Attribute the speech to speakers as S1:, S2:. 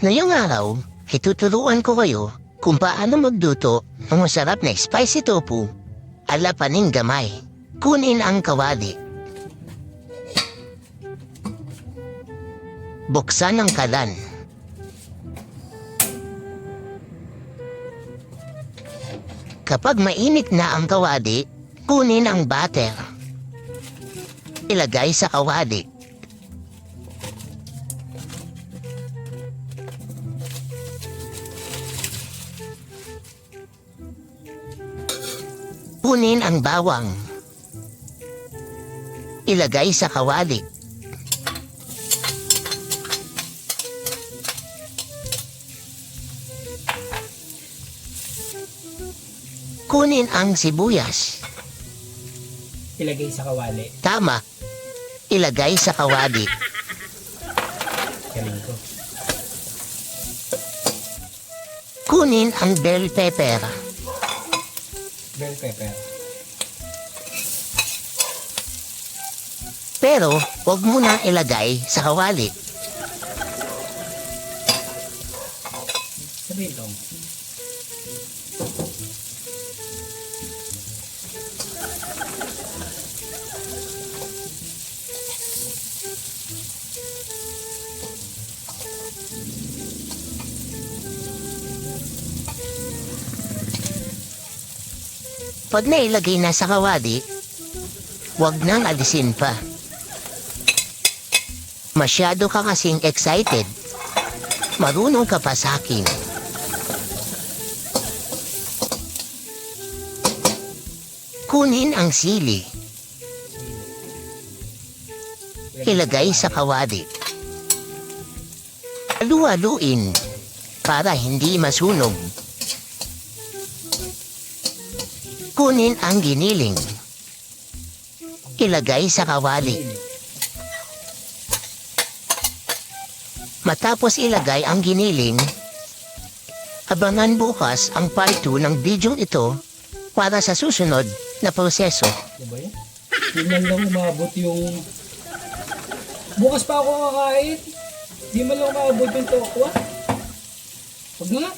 S1: Ngayong araw, ituturuan ko kayo kung paano magluto ng masarap na spicy tofu ala paning gamay. Kunin ang kawali. Buksan ang kalan. Kapag mainit na ang kawali, kunin ang butter. Ilagay sa kawali. Kunin ang bawang. Ilagay sa kawali. Kunin ang sibuyas.
S2: Ilagay sa kawali.
S1: Tama. Ilagay sa kawali.
S2: Galing ko.
S1: Kunin ang bell pepper.
S2: Bell pepper.
S1: Pero, huwag mo nang ilagay sa kawali.
S2: Sabihin lang.
S1: Pag nailagay na sa kawali, huwag nang alisin pa. Masyado ka kasing excited. Marunong ka pa sa akin. Kunin ang sili. Ilagay sa kawali. Halu-haluin para hindi masunog. Kunin ang giniling. Ilagay sa kawali. Matapos ilagay ang giniling, abangan bukas ang part 2 ng video ito para sa susunod na proseso.
S2: Diba yan? Di man lang umabot yung... Bukas pa ako kakain. Di man lang umabot yung tokwa. Huwag na nga.